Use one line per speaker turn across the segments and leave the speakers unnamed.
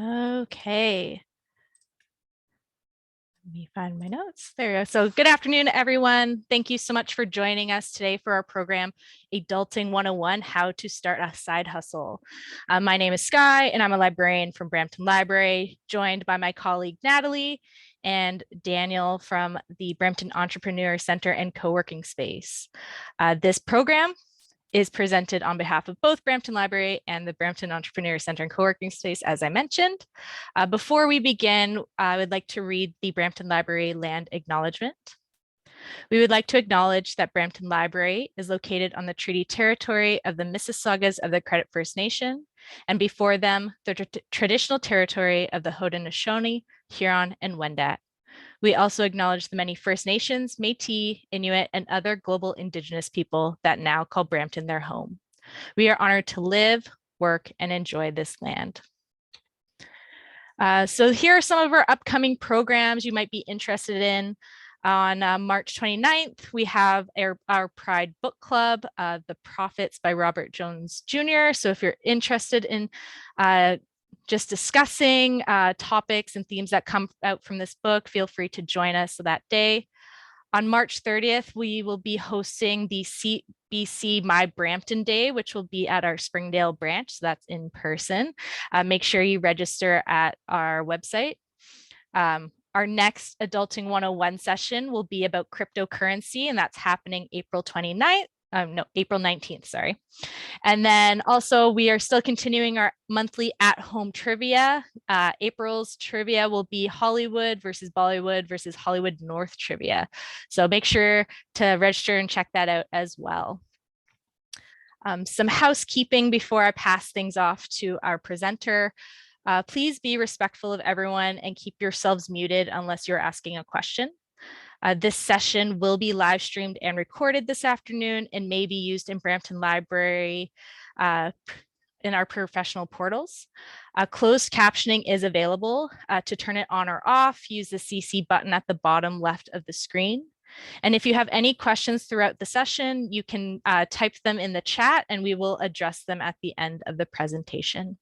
Okay. Let me find my notes. There we go. So good afternoon, everyone. Thank you so much for joining us today for our program, Adulting 101, How to Start a Side Hustle. My name is Sky, and I'm a librarian from Brampton Library, joined by my colleague, Natalie, and Daniel from the Brampton Entrepreneur Centre and Co-working Space. This program is presented on behalf of both Brampton Library and the Brampton Entrepreneur Centre and Co-working Space, as I mentioned. Before we begin, I would like to read the Brampton Library Land Acknowledgement. We would like to acknowledge that Brampton Library is located on the treaty territory of the Mississaugas of the Credit First Nation, and before them, the traditional territory of the Haudenosaunee, Huron, and Wendat. We also acknowledge the many First Nations, Métis, Inuit, and other global Indigenous people that now call Brampton their home. We are honored to live, work, and enjoy this land. So here are some of our upcoming programs you might be interested in. On March 29th, we have our Pride Book Club, The Prophets by Robert Jones Jr. So if you're interested in just discussing topics and themes that come out from this book, feel free to join us that day. On March 30th, we will be hosting the CBC My Brampton Day, which will be at our Springdale branch. So that's in person. Make sure you register at our website. Our next Adulting 101 session will be about cryptocurrency, and that's happening April 19th, sorry. And then also we are still continuing our monthly at-home trivia. April's trivia will be Hollywood versus Bollywood versus Hollywood North trivia. So make sure to register and check that out as well. Some housekeeping before I pass things off to our presenter. Please be respectful of everyone and keep yourselves muted unless you're asking a question. This session will be live streamed and recorded this afternoon and may be used in Brampton Library in our professional portals. Closed captioning is available. To turn it on or off, use the CC button at the bottom left of the screen. And if you have any questions throughout the session, you can type them in the chat and we will address them at the end of the presentation.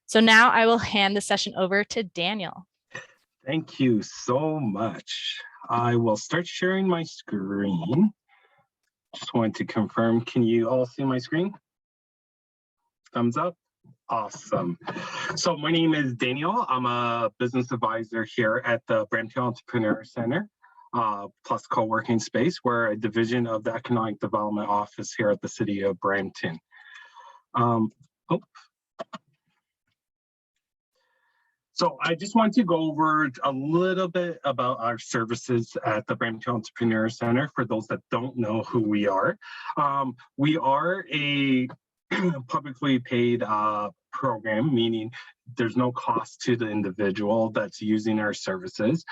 So now I will hand the session over to Daniel.
Thank you so much. I will start sharing my screen. Just wanted to confirm, can you all see my screen? Thumbs up? Awesome. So my name is Daniel. I'm a business advisor here at the Brampton Entrepreneur Centre, plus co-working space. We're a division of the Economic Development Office here at the City of Brampton. So I just want to go over a little bit about our services at the Brampton Entrepreneur Centre for those that don't know who we are. We are a publicly paid program, meaning there's no cost to the individual that's using our services.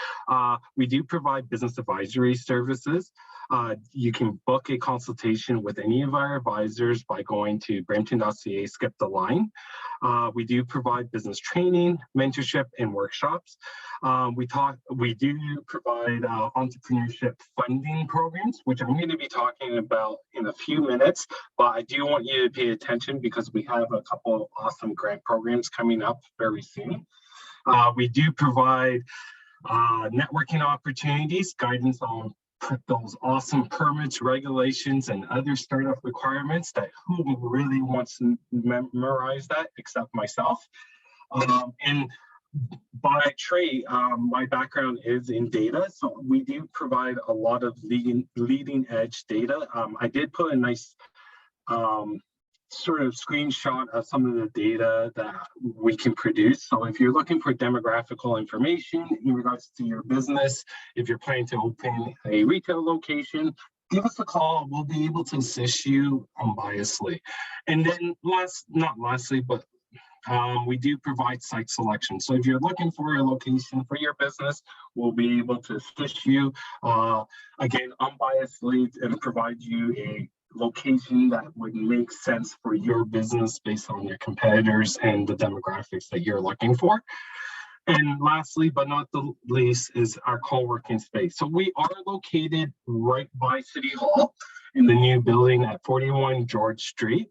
We do provide business advisory services. You can book a consultation with any of our advisors by going to brampton.ca, skip the line. We do provide business training, mentorship, and workshops. We do provide entrepreneurship funding programs, which I'm going to be talking about in a few minutes, but I do want you to pay attention because we have a couple of awesome grant programs coming up very soon. We do provide networking opportunities, guidance on those awesome permits, regulations, and other startup requirements that who really wants to memorize that except myself. And by trade, my background is in data, so we do provide a lot of leading edge data. I did put a nice sort of screenshot of some of the data that we can produce. So if you're looking for demographical information in regards to your business, if you're planning to open a retail location, give us a call. We'll be able to assist you unbiasedly. And then we do provide site selection. So if you're looking for a location for your business, we'll be able to assist you, again, unbiasedly, and provide you a location that would make sense for your business based on your competitors and the demographics that you're looking for. And lastly, but not the least, is our co-working space. So we are located right by City Hall in the new building at 41 George Street.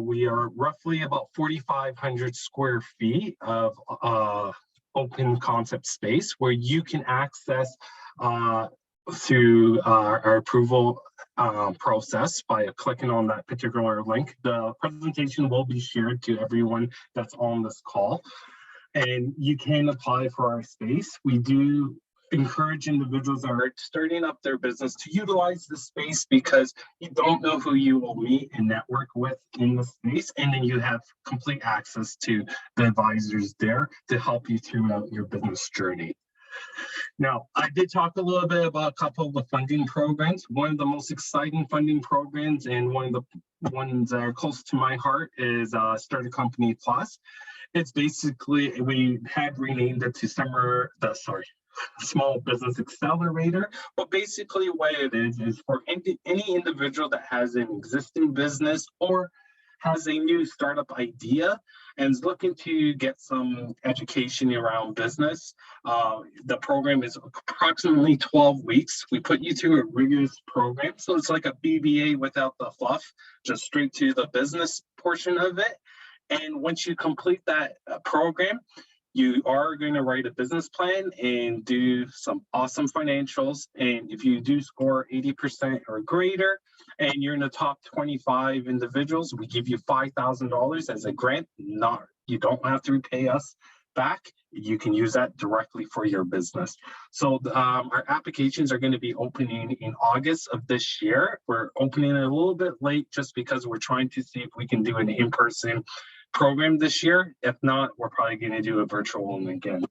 We are roughly about 4,500 square feet of open concept space where you can access through our approval process by clicking on that particular link. The presentation will be shared to everyone that's on this call, and you can apply for our space. We do encourage individuals that are starting up their business to utilize the space because you don't know who you will meet and network with in the space, and then you have complete access to the advisors there to help you throughout your business journey. Now, I did talk a little bit about a couple of the funding programs. One of the most exciting funding programs and one of the ones that are close to my heart is Start a Company Plus. It's basically, we had renamed it to Small Business Accelerator, but basically what it is for any individual that has an existing business or has a new startup idea and is looking to get some education around business. The program is approximately 12 weeks. We put you through a rigorous program. So it's like a BBA without the fluff, just straight to the business portion of it. And once you complete that program, you are going to write a business plan and do some awesome financials. And if you do score 80% or greater, and you're in the top 25 individuals, we give you $5,000 as a grant. You don't have to repay us back. You can use that directly for your business. So our applications are going to be opening in August of this year. We're opening it a little bit late just because we're trying to see if we can do an in-person program this year. If not, we're probably going to do a virtual one again.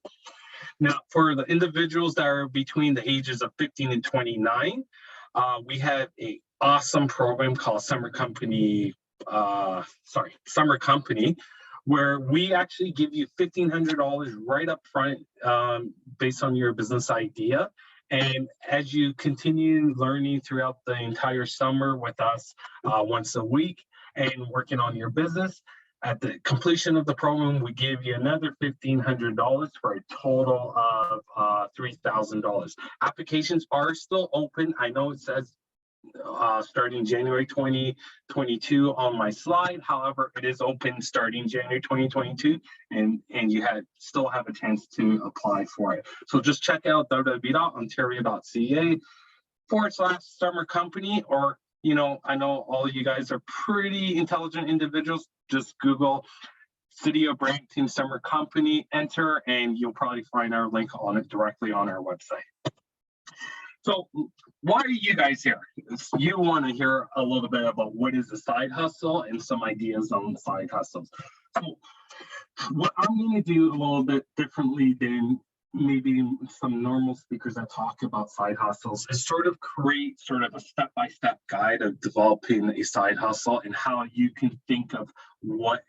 Now, for the individuals that are between the ages of 15 and 29, we have an awesome program called Summer Company, where we actually give you $1,500 right up front based on your business idea. And as you continue learning throughout the entire summer with us once a week and working on your business, at the completion of the program, we give you another $1,500 for a total of $3,000. Applications are still open. I know it says starting January 2022 on my slide. However, it is open starting January 2022, and you still have a chance to apply for it. So just check out www.ontario.ca/summer company, or I know all of you guys are pretty intelligent individuals. Just Google City of Brampton Summer Company, enter, and you'll probably find our link on it directly on our website. So why are you guys here? You want to hear a little bit about what is a side hustle and some ideas on side hustles. So what I'm going to do a little bit differently than maybe some normal speakers that talk about side hustles is create a step-by-step guide of developing a side hustle and how you can think of what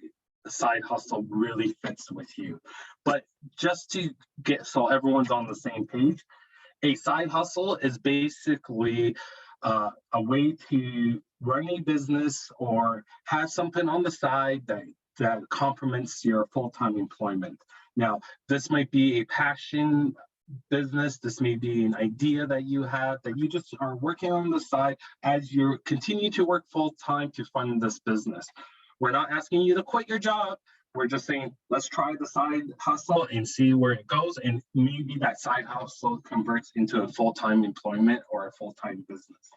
the side hustle really fits with you. But just to get so everyone's on the same page, a side hustle is basically a way to run a business or have something on the side that complements your full-time employment. Now, this might be a passion business. This may be an idea that you have that you just are working on the side as you continue to work full-time to fund this business. We're not asking you to quit your job. We're just saying, let's try the side hustle and see where it goes. And maybe that side hustle converts into a full-time employment or a full-time business.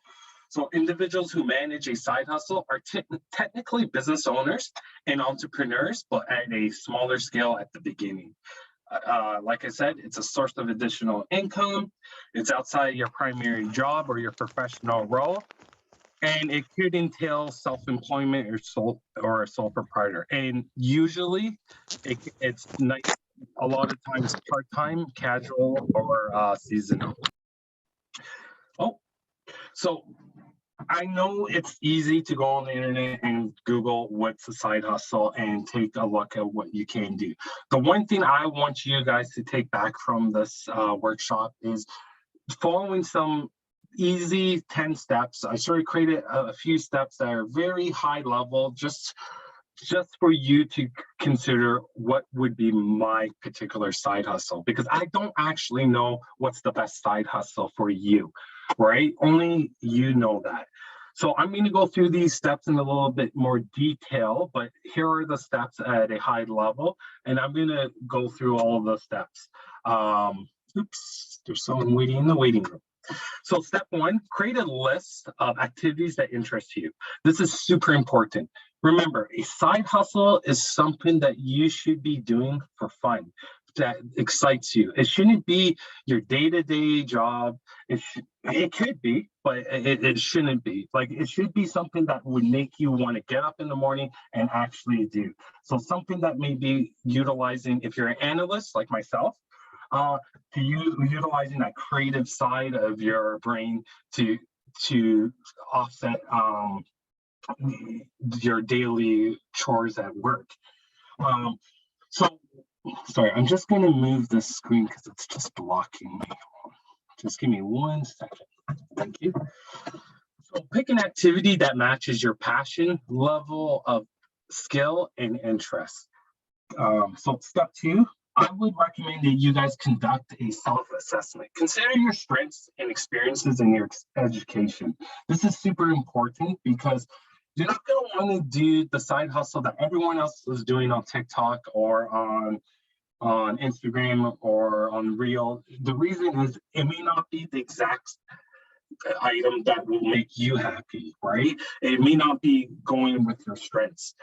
So individuals who manage a side hustle are technically business owners and entrepreneurs, but at a smaller scale at the beginning. Like I said, it's a source of additional income. It's outside your primary job or your professional role. And it could entail self-employment or a sole proprietor. And usually it's nice, a lot of times part-time, casual, or seasonal. So I know it's easy to go on the internet and Google what's a side hustle and take a look at what you can do. The one thing I want you guys to take back from this workshop is following some easy 10 steps. I created a few steps that are very high level, just for you to consider what would be my particular side hustle, because I don't actually know what's the best side hustle for you, right? Only you know that. So I'm going to go through these steps in a little bit more detail, but here are the steps at a high level, and I'm going to go through all of the steps. Oops, there's someone waiting in the waiting room. So step one, create a list of activities that interest you. This is super important. Remember, a side hustle is something that you should be doing for fun, that excites you. It shouldn't be your day-to-day job. It could be, but it shouldn't be. Like, it should be something that would make you want to get up in the morning and actually do. So something that may be utilizing, if you're an analyst like myself, to utilizing that creative side of your brain to offset your daily chores at work. So sorry, I'm just going to move this screen because it's just blocking me. Just give me 1 second. Thank you. So pick an activity that matches your passion, level of skill, and interest. So step two, I would recommend that you guys conduct a self-assessment. Consider your strengths and experiences in your education. This is super important because you're not going to want to do the side hustle that everyone else is doing on TikTok or on Instagram or on Reel. The reason is it may not be the exact item that will make you happy, right? It may not be going with your strengths.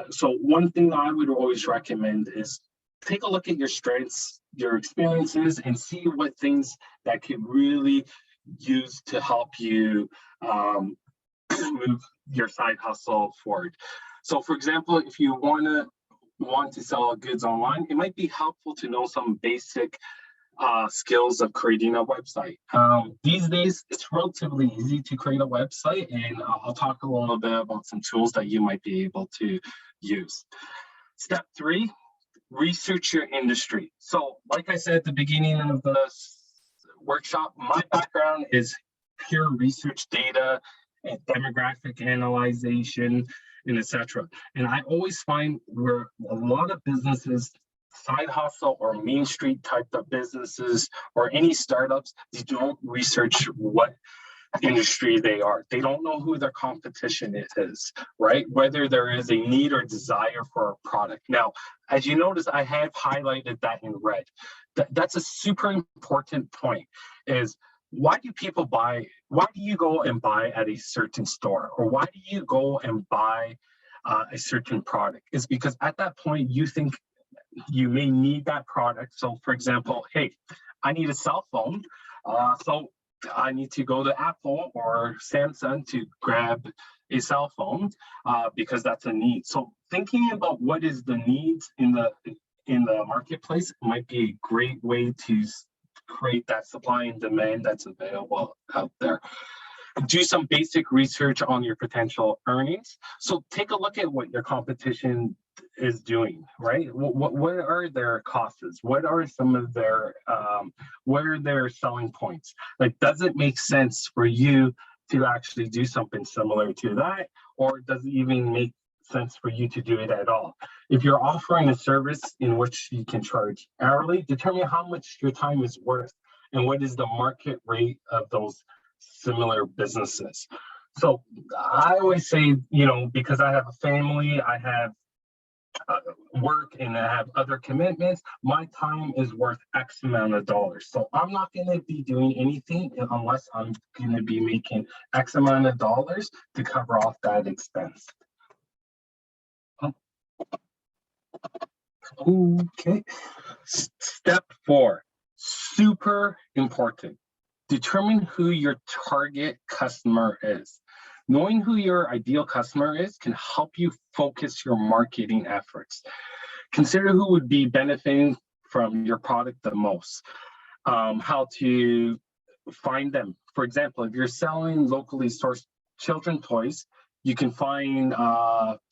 So one thing I would always recommend is take a look at your strengths, your experiences, and see what things that could really use to help you move your side hustle forward. So for example, if you want to sell goods online, it might be helpful to know some basic skills of creating a website. These days, it's relatively easy to create a website, and I'll talk a little bit about some tools that you might be able to use. Step three, research your industry. So like I said at the beginning of the workshop, my background is pure research data and demographic analyzation and etc. And I always find where a lot of businesses, side hustle or main street type of businesses or any startups, they don't research what industry they are. They don't know who their competition is, right? Whether there is a need or desire for a product. Now, as you notice, I have highlighted that in red. That's a super important point, is why do people buy? Why do you go and buy at a certain store? Or why do you go and buy a certain product? It's because at that point, you think you may need that product. So for example, hey, I need a cell phone. So I need to go to Apple or Samsung to grab a cell phone because that's a need. So thinking about what is the needs in the marketplace might be a great way to create that supply and demand that's available out there. Do some basic research on your potential earnings. So take a look at what your competition is doing, right? What are their costs? What are some of their, what are their selling points? Like, does it make sense for you to actually do something similar to that? Or does it even make sense for you to do it at all? If you're offering a service in which you can charge hourly, determine how much your time is worth and what is the market rate of those similar businesses. So I always say, you know, because I have a family, I have work, and I have other commitments, my time is worth X amount of dollars. So I'm not going to be doing anything unless I'm going to be making X amount of dollars to cover off that expense. Okay. Step 4, super important. Determine who your target customer is. Knowing who your ideal customer is can help you focus your marketing efforts. Consider who would be benefiting from your product the most. How to find them. For example, if you're selling locally sourced children toys, you can find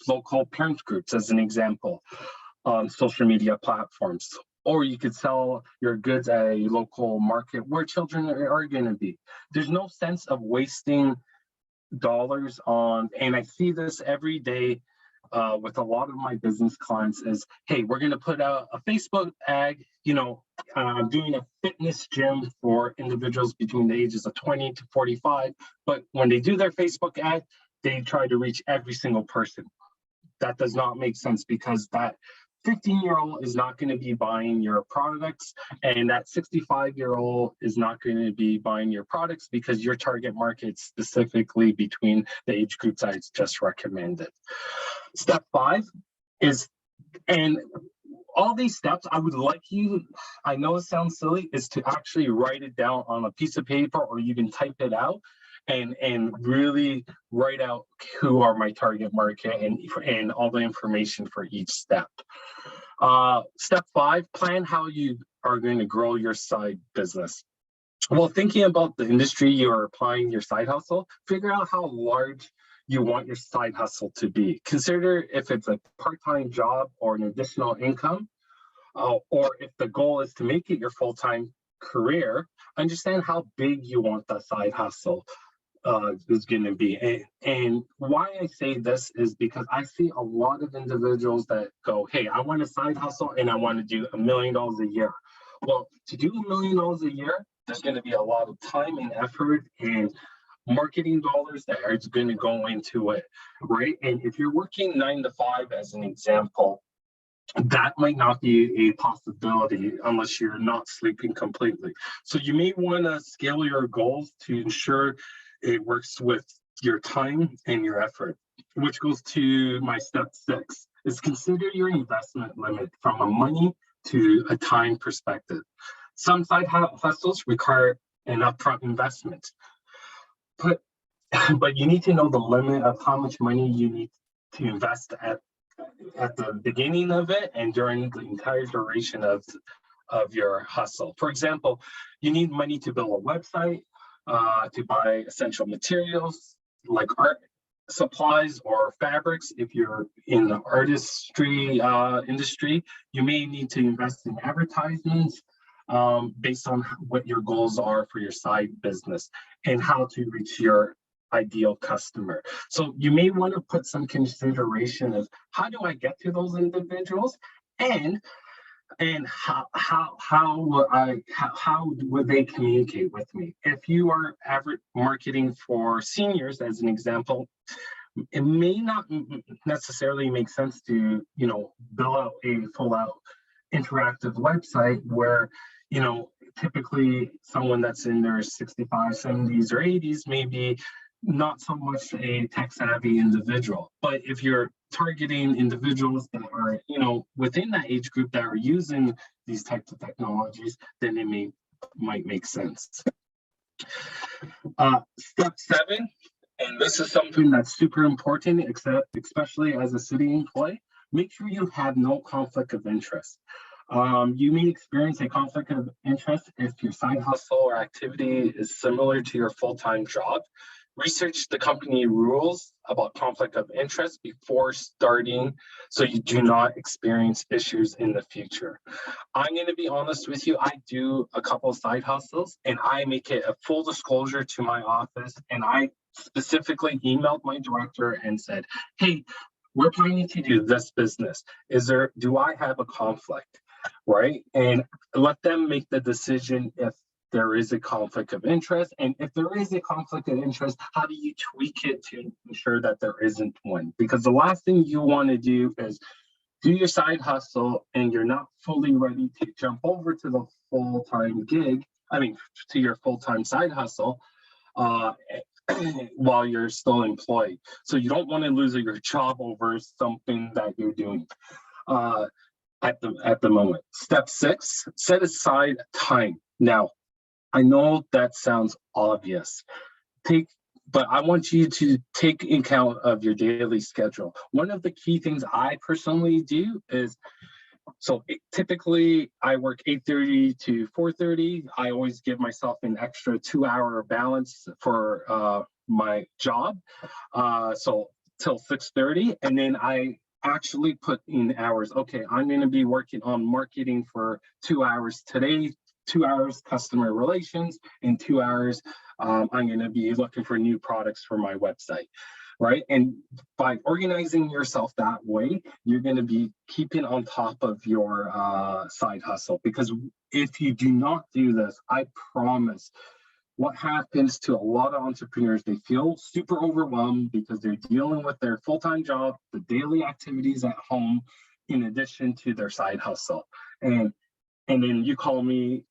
local parent groups as an example on social media platforms. Or you could sell your goods at a local market where children are going to be. There's no sense of wasting dollars on, and I see this every day with a lot of my business clients is, hey, we're going to put out a Facebook ad, doing a fitness gym for individuals between the ages of 20 to 45. But when they do their Facebook ad, they try to reach every single person. That does not make sense, because that 15-year-old is not going to be buying your products, and that 65-year-old is not going to be buying your products, because your target market is specifically between the age groups I just recommended. Step 5 is, and all these steps, I would like you, I know it sounds silly, is to actually write it down on a piece of paper, or you can type it out and really write out who are my target market and all the information for each step. Step 5, plan how you are going to grow your side business. Well, thinking about the industry you are applying your side hustle, figure out how large you want your side hustle to be. Consider if it's a part-time job or an additional income, or if the goal is to make it your full-time career. Understand how big you want that side hustle is going to be. And why I say this is because I see a lot of individuals that go, hey, I want a side hustle and I want to do $1 million a year. Well, to do $1 million a year, there's going to be a lot of time and effort and marketing dollars that are going to go into it, right? And if you're working 9 to 5 as an example, that might not be a possibility unless you're not sleeping completely. So you may want to scale your goals to ensure it works with your time and your effort, which goes to my step 6, is consider your investment limit from a money to a time perspective. Some side hustles require an upfront investment, but you need to know the limit of how much money you need to invest at the beginning of it and during the entire duration of your hustle. For example, you need money to build a website, to buy essential materials like art supplies or fabrics. If you're in the artistry industry, you may need to invest in advertisements based on what your goals are for your side business and how to reach your ideal customer. So you may want to put some consideration of how do I get to those individuals, and how would they communicate with me? If you are marketing for seniors, as an example, it may not necessarily make sense to build out a full-out interactive website where typically someone that's in their 65, 70s, or 80s may be not so much a tech-savvy individual. But if you're targeting individuals that are, within that age group that are using these types of technologies, then it might make sense. Step 7, and this is something that's super important, especially as a city employee, make sure you have no conflict of interest. You may experience a conflict of interest if your side hustle or activity is similar to your full-time job. Research the company rules about conflict of interest before starting so you do not experience issues in the future. I'm going to be honest with you, I do a couple of side hustles and I make it a full disclosure to my office, and I specifically emailed my director and said, hey, we're planning to do this business. Do I have a conflict, right? And let them make the decision if there is a conflict of interest. And if there is a conflict of interest, how do you tweak it to ensure that there isn't one? Because the last thing you want to do is do your side hustle and you're not fully ready to jump over to the full-time gig, to your full-time side hustle while you're still employed. So you don't want to lose your job over something that you're doing at the moment. Step 6, set aside time. Now, I know that sounds obvious, but I want you to take account of your daily schedule. One of the key things I personally do is, typically I work 8:30 to 4:30. I always give myself an extra 2-hour balance for my job, so till 6:30, and then I actually put in hours. Okay, I'm going to be working on marketing for 2 hours today, 2 hours customer relations, and 2 hours I'm going to be looking for new products for my website, right? And by organizing yourself that way, you're going to be keeping on top of your side hustle. Because if you do not do this, I promise, what happens to a lot of entrepreneurs, they feel super overwhelmed because they're dealing with their full-time job, the daily activities at home, in addition to their side hustle. And then you call me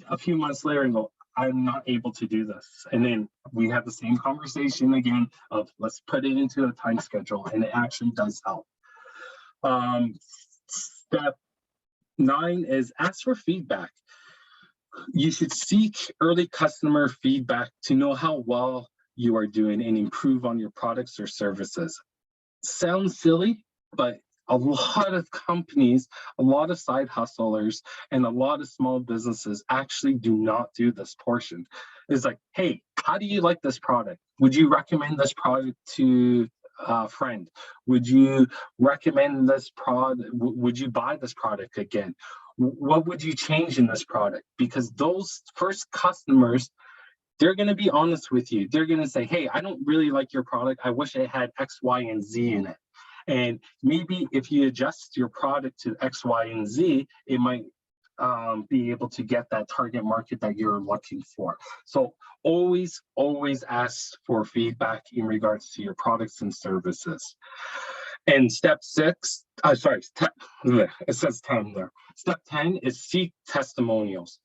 a few months later and go, I'm not able to do this. And then we have the same conversation again of let's put it into a time schedule, and it actually does help. Step 9 is ask for feedback. You should seek early customer feedback to know how well you are doing and improve on your products or services. Sounds silly, but a lot of companies, a lot of side hustlers, and a lot of small businesses actually do not do this portion. It's like, hey, how do you like this product? Would you recommend this product to a friend? Would you recommend this product? Would you buy this product again? What would you change in this product? Because those first customers, they're going to be honest with you. They're going to say, hey, I don't really like your product. I wish it had X, Y, and Z in it. And maybe if you adjust your product to X, Y, and Z, it might be able to get that target market that you're looking for. So always ask for feedback in regards to your products and services. And step 6, it says 10 there. Step 10 is seek testimonials.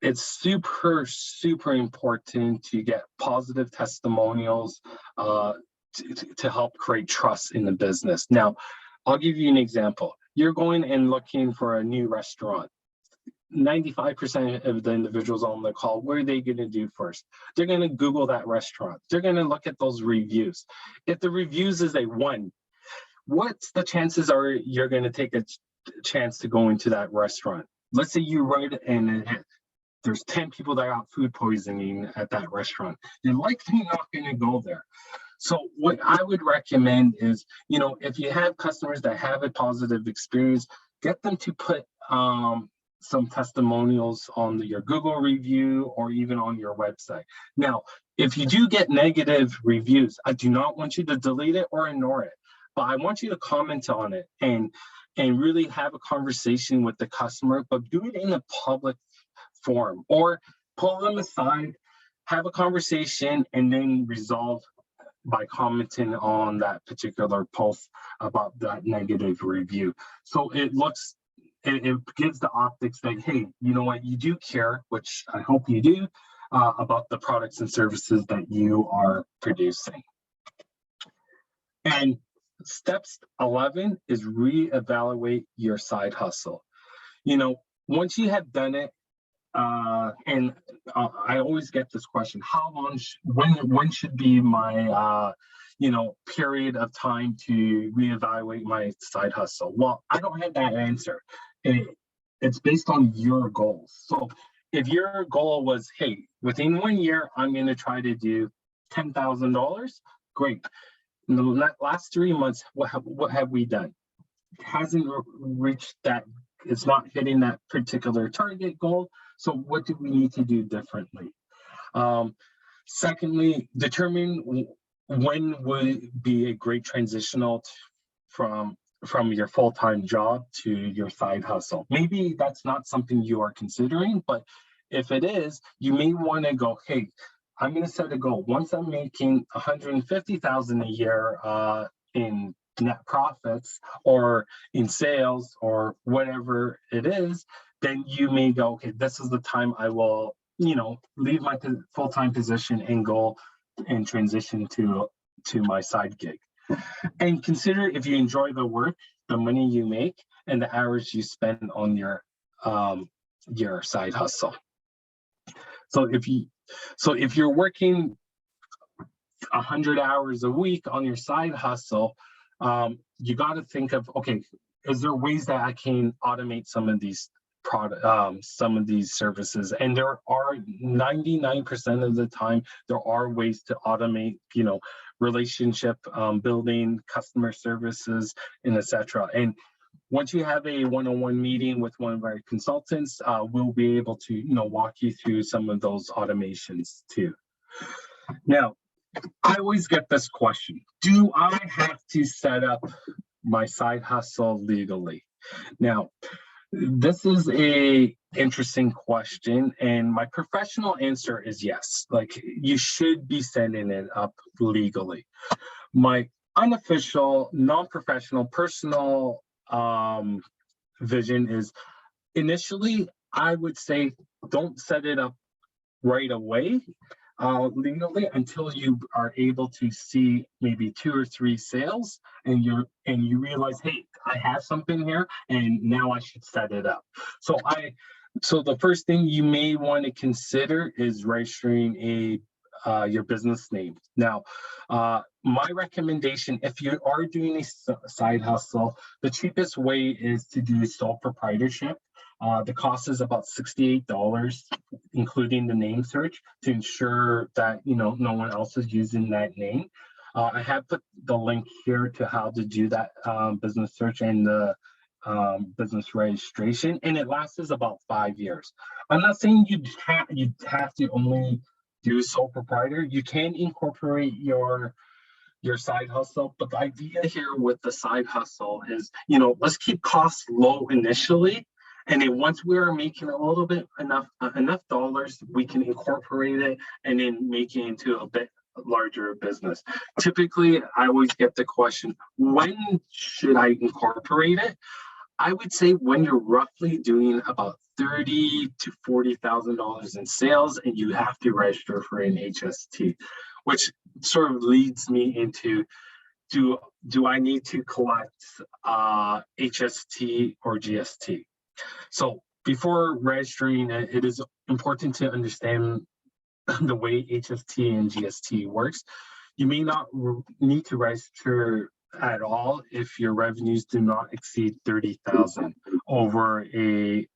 It's super important to get positive testimonials to help create trust in the business. Now, I'll give you an example. You're going and looking for a new restaurant. 95% of the individuals on the call, what are they going to do first? They're going to Google that restaurant. They're going to look at those reviews. If the reviews is a 1, what's the chances are you're going to take a chance to go into that restaurant? Let's say you write and there's 10 people that got food poisoning at that restaurant. You're likely not going to go there. So what I would recommend is, if you have customers that have a positive experience, get them to put some testimonials on your Google review or even on your website. Now, if you do get negative reviews, I do not want you to delete it or ignore it, but I want you to comment on it and really have a conversation with the customer, but do it in a public forum, or pull them aside, have a conversation, and then resolve by commenting on that particular post about that negative review. So it gives the optics that, hey, you know what, you do care, which I hope you do, about the products and services that you are producing. And steps 11 is reevaluate your side hustle. Once you have done it, and I always get this question: how long? When should be my period of time to reevaluate my side hustle? Well, I don't have that answer. It's based on your goals. So if your goal was, hey, within 1 year, I'm going to try to do $10,000, great. In the last 3 months, what have we done? It hasn't reached that. It's not hitting that particular target goal. So what do we need to do differently? Secondly, determine when would be a great transitional from your full-time job to your side hustle. Maybe that's not something you are considering, but if it is, you may want to go, hey, I'm going to set a goal. Once I'm making $150,000 a year in net profits or in sales or whatever it is, then you may go, okay, this is the time I will, leave my full-time position and go and transition to my side gig. And consider if you enjoy the work, the money you make, and the hours you spend on your side hustle. So if you're working 100 hours a week on your side hustle, you got to think of, okay, is there ways that I can automate some of these some of these services? And there are 99% of the time, there are ways to automate, relationship building, customer services, and etc. And once you have a one-on-one meeting with one of our consultants, we'll be able to, walk you through some of those automations too. Now, I always get this question. Do I have to set up my side hustle legally? Now, this is a interesting question, and my professional answer is yes. Like, you should be setting it up legally. My unofficial, non-professional, personal vision is, initially, I would say don't set it up right away legally until you are able to see maybe 2 or 3 sales, and you realize, hey, I have something here and now I should set it up. So the first thing you may want to consider is registering your business name. Now, my recommendation, if you are doing a side hustle, the cheapest way is to do sole proprietorship. The cost is about $68, including the name search, to ensure that no one else is using that name. I have put the link here to how to do that business search and the business registration, and it lasts about 5 years. I'm not saying you have to only do sole proprietor. You can incorporate your side hustle, but the idea here with the side hustle is, let's keep costs low initially, and then once we're making a little bit enough dollars, we can incorporate it and then make it into a bit larger business. Typically, I always get the question, when should I incorporate it? I would say when you're roughly doing about $30,000 to $40,000 in sales and you have to register for an HST, which sort of leads me into, do I need to collect HST or GST? So before registering it, it is important to understand the way HST and GST works. You may not need to register at all if your revenues do not exceed 30,000 over a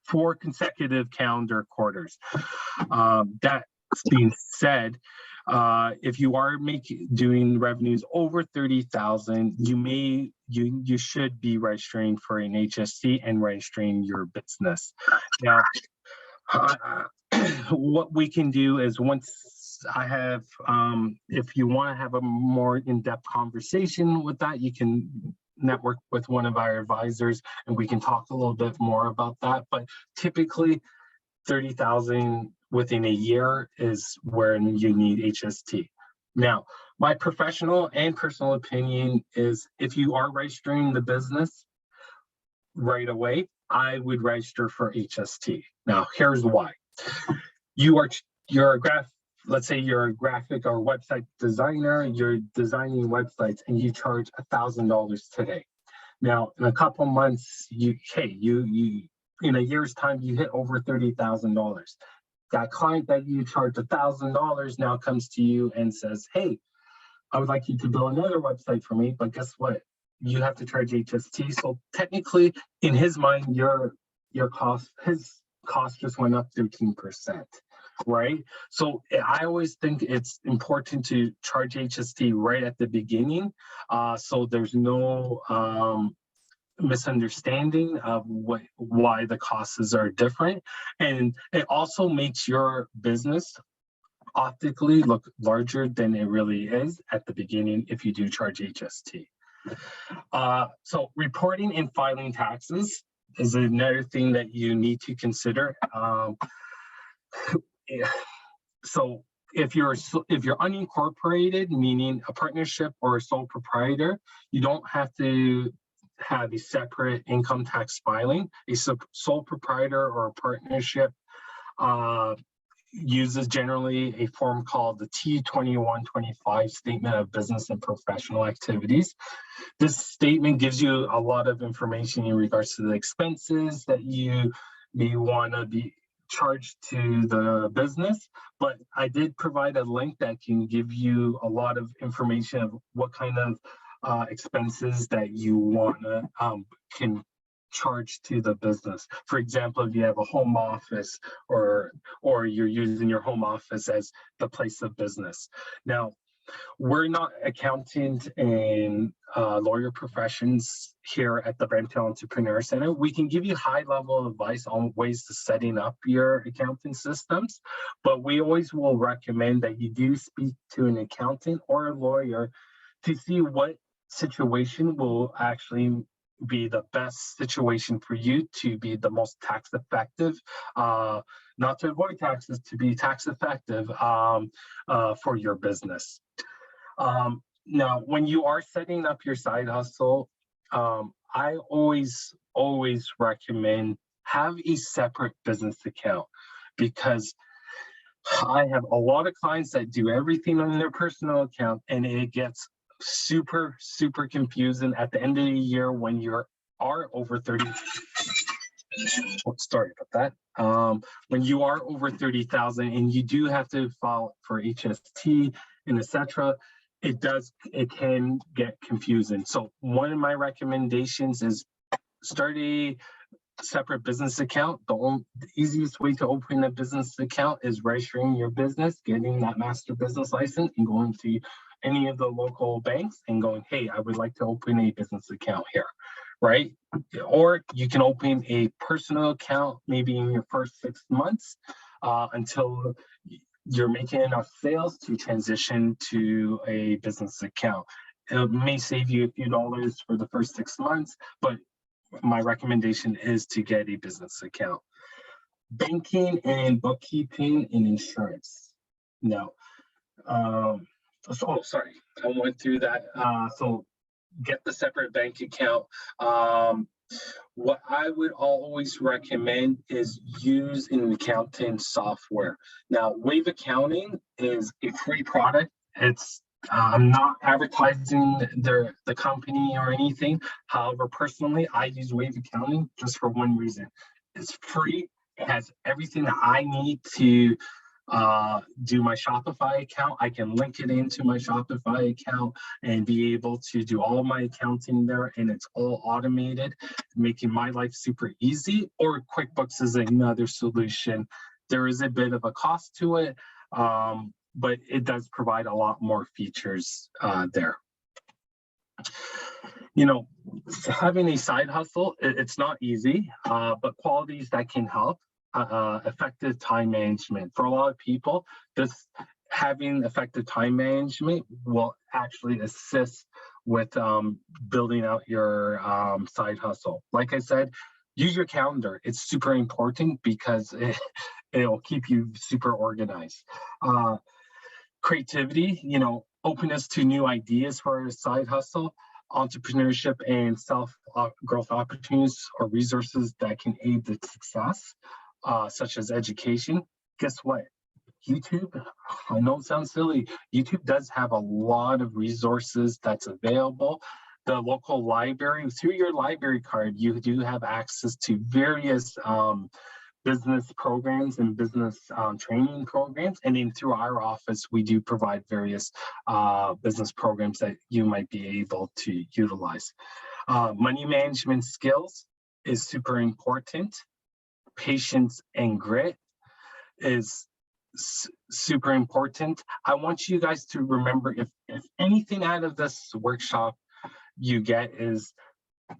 4 consecutive calendar quarters. That being said, if you are doing revenues over 30,000, you should be registering for an HST and registering your business. Now, what we can do is, once I have, if you want to have a more in-depth conversation with that, you can network with one of our advisors and we can talk a little bit more about that. But typically 30,000 within a year is where you need HST. Now, my professional and personal opinion is, if you are registering the business right away, I would register for HST. Now, here's why. Let's say you're a graphic or website designer, you're designing websites and you charge $1,000 today. Now, in a couple months, in a year's time, you hit over $30,000. That client that you charged $1,000 now comes to you and says, hey, I would like you to build another website for me, but guess what? You have to charge HST. So technically, in his mind, his cost just went up 13%, right? So I always think it's important to charge HST right at the beginning, so there's no misunderstanding of why the costs are different. And it also makes your business optically look larger than it really is at the beginning if you do charge HST. So reporting and filing taxes is another thing that you need to consider. So if you're unincorporated, meaning a partnership or a sole proprietor, you don't have to have a separate income tax filing. A sole proprietor or a partnership uses generally a form called the T2125 Statement of Business and Professional Activities. This statement gives you a lot of information in regards to the expenses that you may want to be charged to the business, but I did provide a link that can give you a lot of information of what kind of expenses that you want to can charge to the business. For example, if you have a home office or you're using your home office as the place of business. Now, We're not accountants and lawyer professions here at the Brampton Entrepreneur Centre. We can give you high-level advice on ways to setting up your accounting systems, but we always will recommend that you do speak to an accountant or a lawyer to see what situation will actually be the best situation for you to be the most tax effective, not to avoid taxes, to be tax effective for your business. Now, when you are setting up your side hustle, I always recommend have a separate business account, because I have a lot of clients that do everything on their personal account, and it gets super confusing at the end of the year when you are over 30. Oh, sorry about that. When you are over 30,000 and you do have to file for HST and etc., it can get confusing. So one of my recommendations is start a separate business account. The easiest way to open a business account is registering your business, getting that master business license, and going to any of the local banks and going, hey, I would like to open a business account here, right? Or you can open a personal account maybe in your first 6 months until you're making enough sales to transition to a business account. It may save you a few dollars for the first 6 months, but my recommendation is to get a business account. Banking and bookkeeping and insurance. Now, sorry, I went through that. So get the separate bank account. What I would always recommend is use an accounting software. Now, Wave Accounting is a free product. It's I'm not advertising the company or anything. However, personally, I use Wave Accounting just for one reason. It's free. It has everything that I need to do my Shopify account. I can link it into my Shopify account and be able to do all my accounting there, and it's all automated, making my life super easy. Or QuickBooks is another solution. There is a bit of a cost to it, but it does provide a lot more features there. You know, having a side hustle, it's not easy, but qualities that can help. Effective time management. For a lot of people, having effective time management will actually assist with building out your side hustle. Like I said, use your calendar. It's super important because it'll keep you super organized. Creativity, openness to new ideas for a side hustle, entrepreneurship and self-growth opportunities or resources that can aid the success. Such as education. Guess what? YouTube, I know it sounds silly, YouTube does have a lot of resources that's available. The local library, through your library card, you do have access to various business programs and business training programs. And then through our office, we do provide various business programs that you might be able to utilize. Money management skills is super important. Patience and grit is super important. I want you guys to remember, if anything out of this workshop you get is,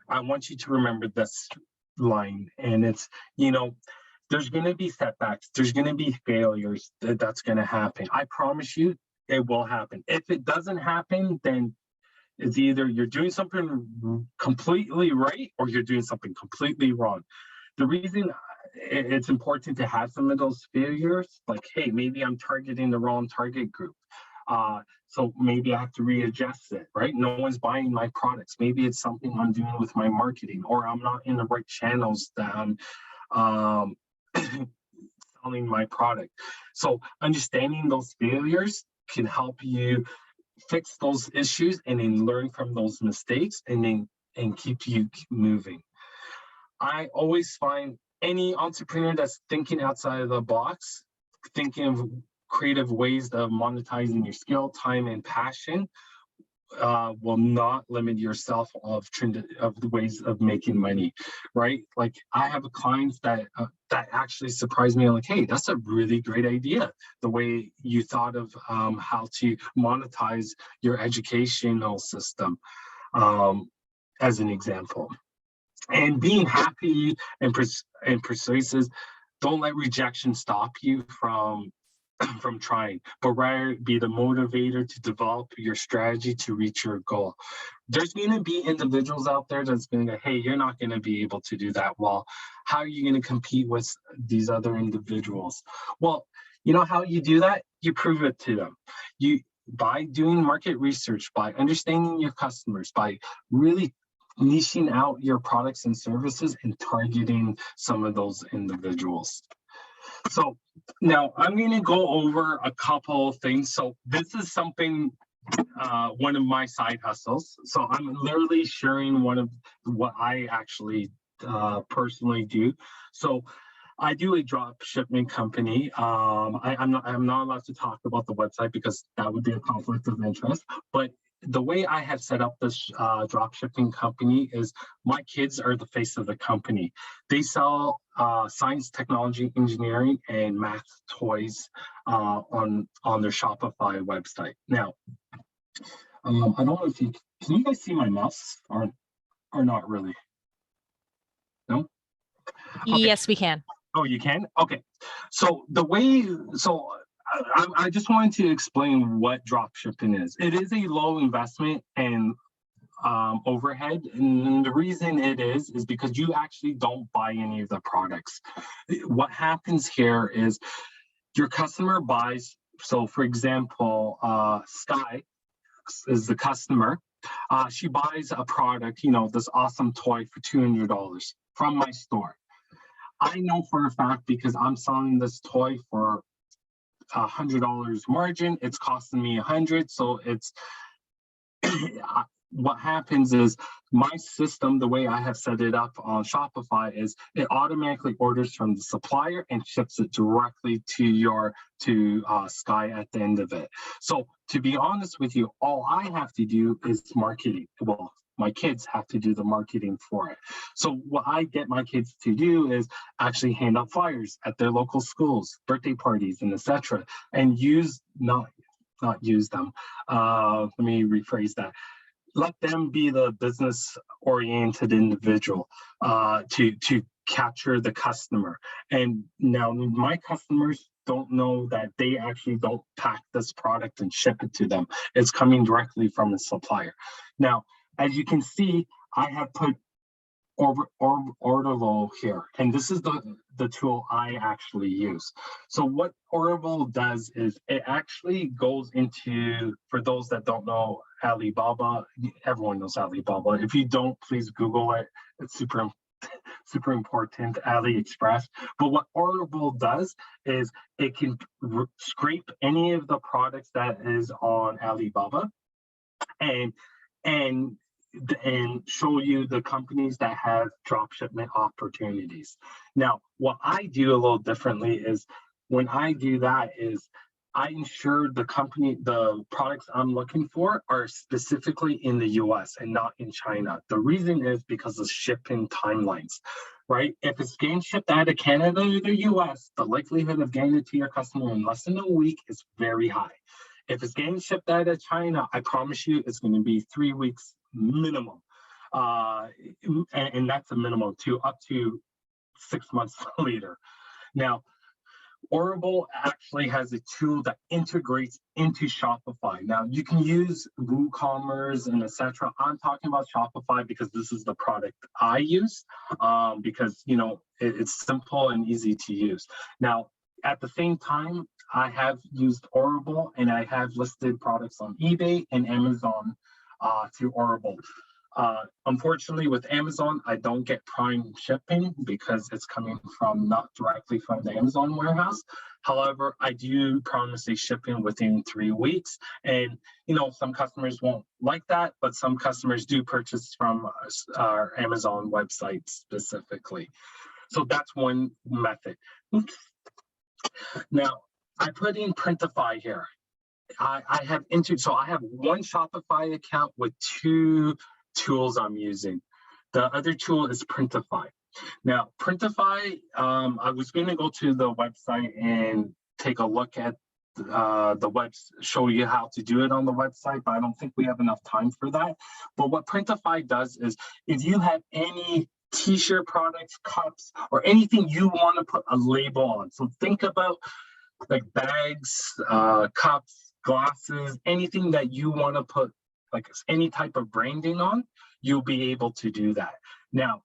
I want you to remember this line, and it's, there's going to be setbacks, there's going to be failures, that's going to happen. I promise you it will happen. If it doesn't happen, then it's either you're doing something completely right or you're doing something completely wrong. The reason it's important to have some of those failures, like, hey, maybe I'm targeting the wrong target group. So maybe I have to readjust it, right? No one's buying my products. Maybe it's something I'm doing with my marketing, or I'm not in the right channels that I'm selling my product. So understanding those failures can help you fix those issues and then learn from those mistakes and keep you moving. I always find any entrepreneur that's thinking outside of the box, thinking of creative ways of monetizing your skill, time, and passion, will not limit yourself of the ways of making money, right? Like I have clients that actually surprise me, like, hey, that's a really great idea, the way you thought of how to monetize your educational system, as an example. And being happy and persuasive, don't let rejection stop you from trying, but rather be the motivator to develop your strategy to reach your goal. There's going to be individuals out there that's going to, hey, you're not going to be able to do that well. How are you going to compete with these other individuals? Well, you know how you do that? You prove it to them. By doing market research, by understanding your customers, by really niching out your products and services and targeting some of those individuals. So now I'm going to go over a couple of things. So this is something, one of my side hustles. So I'm literally sharing one of what I actually personally do. So I do a drop shipment company. I'm not allowed to talk about the website because that would be a conflict of interest. But the way I have set up this drop shipping company is my kids are the face of the company. They sell science, technology, engineering, and math toys on their Shopify website. Now, I don't know if can you guys see my mouse or not really? No? Okay.
Yes, we can.
Oh, you can? Okay. So I just wanted to explain what drop shipping is. It is a low investment and overhead, and the reason it is because you actually don't buy any of the products. What happens here is your customer buys. So, for example, Sky is the customer. She buys a product, this awesome toy for $200 from my store. I know for a fact because I'm selling this toy for $100 margin. It's costing me $100, so it's what happens is my system, the way I have set it up on Shopify, is it automatically orders from the supplier and ships it directly to Sky at the end of it. So to be honest with you, all I have to do is marketing. Well, my kids have to do the marketing for it. So what I get my kids to do is actually hand out flyers at their local schools, birthday parties, and etc. And not use them. Let me rephrase that. Let them be the business-oriented individual to capture the customer. And now my customers don't know that they actually don't pack this product and ship it to them. It's coming directly from the supplier. Now, as you can see, I have put Orderable here, and this is the tool I actually use. So what Orderable does is it actually goes into, for those that don't know Alibaba, everyone knows Alibaba. If you don't, please Google it. It's super important, AliExpress. But what Orderable does is it can scrape any of the products that is on Alibaba and show you the companies that have drop shipment opportunities. Now, what I do a little differently is when I do that is I ensure the products I'm looking for are specifically in the US and not in China. The reason is because of shipping timelines, right? If it's getting shipped out of Canada or the US, the likelihood of getting it to your customer in less than a week is very high. If it's getting shipped out of China, I promise you it's going to be 3 weeks minimum. And that's a minimum to up to 6 months later. Now, Orderable actually has a tool that integrates into Shopify. Now, you can use WooCommerce and etc. I'm talking about Shopify because this is the product I use because, it's simple and easy to use. Now, at the same time, I have used Orderable and I have listed products on eBay and Amazon through Orderable. Unfortunately, with Amazon, I don't get Prime shipping because it's coming not directly from the Amazon warehouse. However, I do promise a shipping within 3 weeks. And, some customers won't like that, but some customers do purchase from our Amazon website specifically. So that's one method. Oops. Now, I put in Printify here. I have so I have one Shopify account with two tools I'm using. The other tool is Printify. Now, Printify, I was going to go to the website and take a look at the show you how to do it on the website, but I don't think we have enough time for that. But what Printify does is, if you have any t-shirt products, cups, or anything you want to put a label on, so think about like bags, cups, glasses, anything that you want to put like any type of branding on, you'll be able to do that. Now,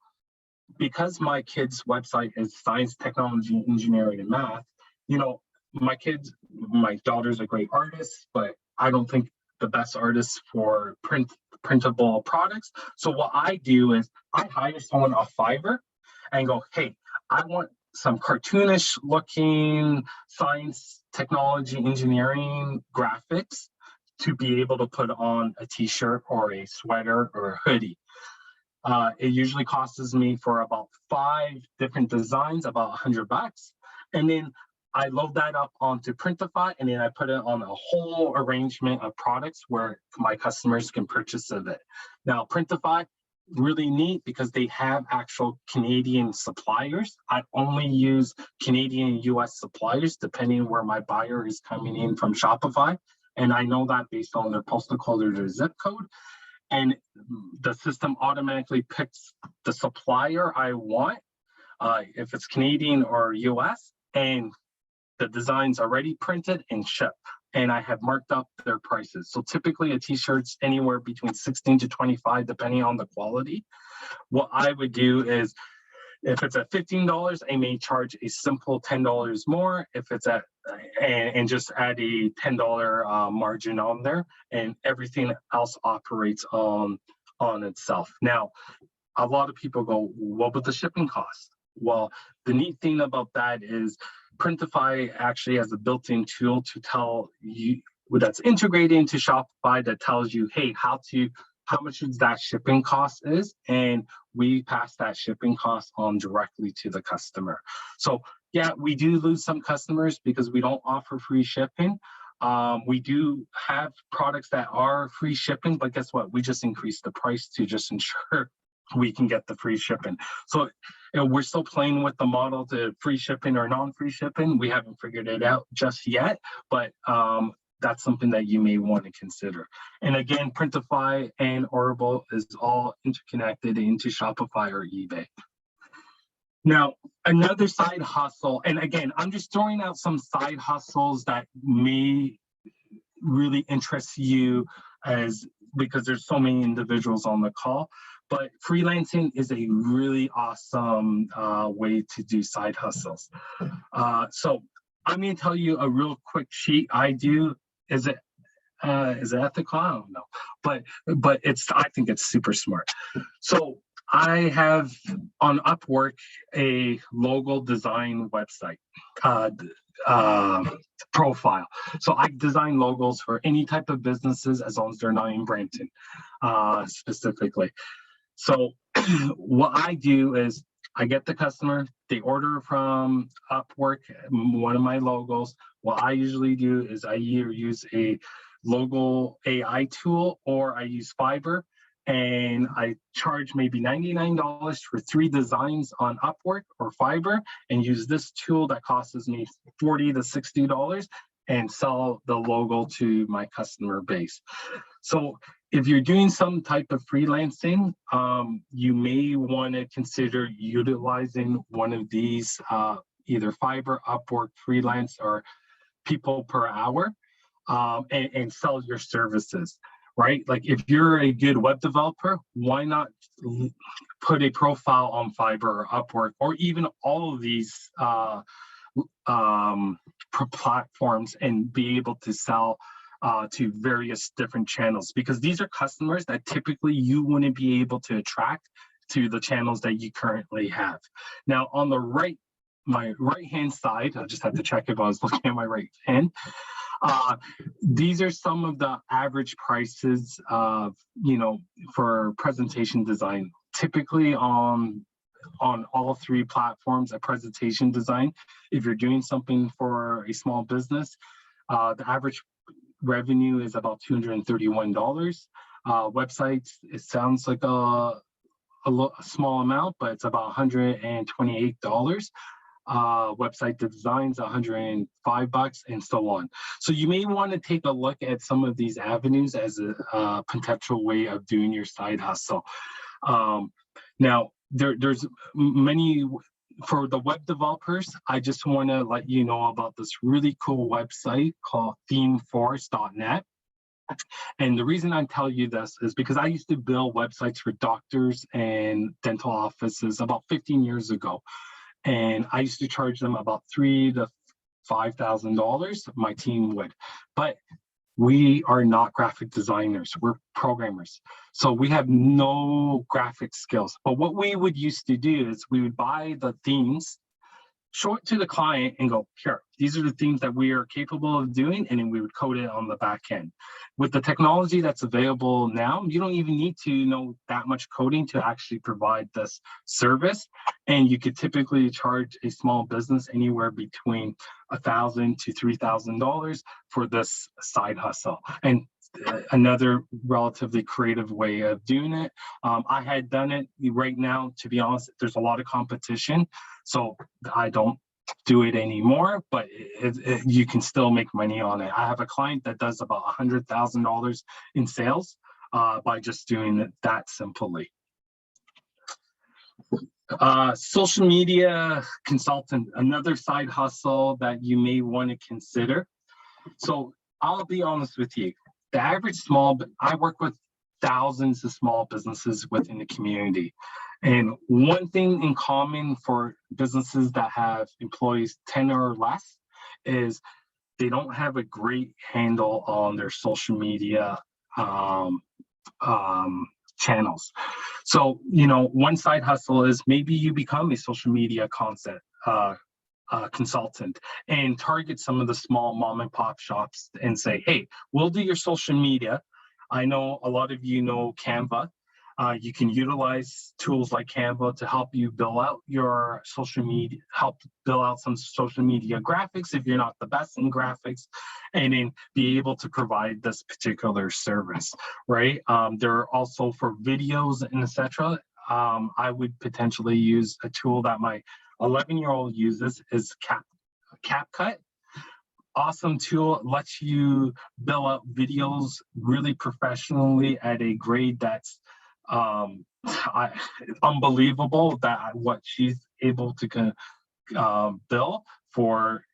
because my kids' website is science, technology, engineering, and math, my daughter's a great artist, but I don't think the best artist for printable products. So what I do is I hire someone off Fiverr and go, hey, I want some cartoonish looking science, technology, engineering graphics to be able to put on a t-shirt or a sweater or a hoodie. It usually costs me for about 5 different designs, about $100. And then I load that up onto Printify, and then I put it on a whole arrangement of products where my customers can purchase of it. Now, Printify, really neat because they have actual Canadian suppliers. I only use Canadian and US suppliers, depending where my buyer is coming in from Shopify. And I know that based on their postal code or their zip code. And the system automatically picks the supplier I want, if it's Canadian or US, and the design's already printed and shipped. And I have marked up their prices. So typically a t-shirt's anywhere between 16 to 25, depending on the quality. What I would do is, if it's at $15, I may charge a simple $10 more. If it's at, and just add a $10 margin on there, and everything else operates on itself. Now, a lot of people go, what would the shipping cost? Well, the neat thing about that is Printify actually has a built-in tool to tell you, that's integrated into Shopify, that tells you, hey, how much that shipping cost is, and we pass that shipping cost on directly to the customer. So yeah, we do lose some customers because we don't offer free shipping. We do have products that are free shipping, but guess what? We just increased the price to just ensure we can get the free shipping. So we're still playing with the model to free shipping or non-free shipping. We haven't figured it out just yet, but that's something that you may want to consider. And again, Printify and Orbital is all interconnected into Shopify or eBay. Now, another side hustle, and again, I'm just throwing out some side hustles that may really interest you, because there's so many individuals on the call. But freelancing is a really awesome way to do side hustles. So I'm going to tell you a real quick sheet I do. Is it ethical? I don't know, but I think it's super smart. So I have on Upwork a logo design website profile. So I design logos for any type of businesses as long as they're not in Brampton specifically. So what I do is I get the customer, they order from Upwork, one of my logos. What I usually do is I either use a logo AI tool or I use Fiverr, and I charge maybe $99 for 3 designs on Upwork or Fiverr, and use this tool that costs me $40 to $60 and sell the logo to my customer base. So if you're doing some type of freelancing, you may want to consider utilizing one of these, either Fiverr, Upwork, Freelance, or People Per Hour, and sell your services, right? Like if you're a good web developer, why not put a profile on Fiverr or Upwork, or even all of these platforms, and be able to sell to various different channels, because these are customers that typically you wouldn't be able to attract to the channels that you currently have. Now, on the my right-hand side, I just had to check if I was looking at my right hand. These are some of the average prices for presentation design. Typically on all 3 platforms, a presentation design, if you're doing something for a small business, the average revenue is about $231. Websites, it sounds like a small amount, but it's about $128. Website designs $105 and so on. So you may want to take a look at some of these avenues as a potential way of doing your side hustle. Now there's many. For the web developers, I just want to let you know about this really cool website called themeforce.net. And the reason I tell you this is because I used to build websites for doctors and dental offices about 15 years ago. And I used to charge them about $3,000 to $5,000. My team would, but we are not graphic designers. We're programmers. So we have no graphic skills. But what we would used to do is we would buy the themes, show it to the client and go, here, these are the things that we are capable of doing, and then we would code it on the back end. With the technology that's available now, you don't even need to know that much coding to actually provide this service. And you could typically charge a small business anywhere between $1,000 to $3,000 for this side hustle. And another relatively creative way of doing it. I had done it. Right now, to be honest, there's a lot of competition, so I don't do it anymore, but you can still make money on it. I have a client that does about $100,000 in sales by just doing it that simply. Social media consultant, another side hustle that you may want to consider. So I'll be honest with you. The average I work with thousands of small businesses within the community. And one thing in common for businesses that have employees 10 or less is they don't have a great handle on their social media channels. So, one side hustle is maybe you become a social media consultant and target some of the small mom and pop shops and say, hey, we'll do your social media. I know a lot of you know Canva. You can utilize tools like Canva to help you build out your social media, help build out some social media graphics if you're not the best in graphics, and then be able to provide this particular service, right? There are also for videos and etc. I would potentially use a tool that my 11-year-old uses is CapCut. Awesome tool, lets you build out videos really professionally at a grade that's unbelievable, that what she's able to build for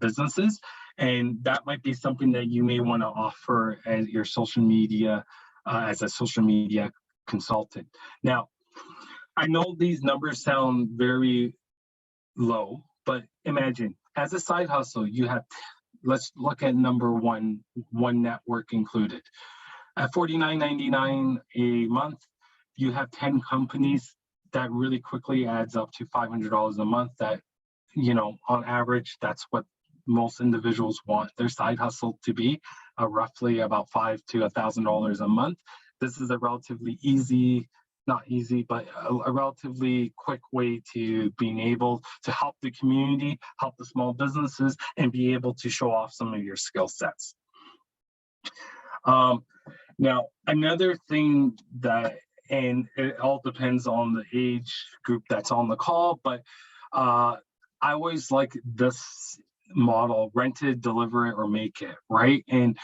businesses. And that might be something that you may want to offer as your social media, as a social media consultant. Now, I know these numbers sound very low, but imagine as a side hustle, you have, let's look at number one network included. At $49.99 a month, you have 10 companies. That really quickly adds up to $500 a month. That, on average, that's what most individuals want their side hustle to be, roughly about $5,000 to $1,000 a month. This is a relatively not easy, but a relatively quick way to being able to help the community, help the small businesses, and be able to show off some of your skill sets. Now, another thing that, and it all depends on the age group that's on the call, but I always like this model: rent it, deliver it, or make it, right? And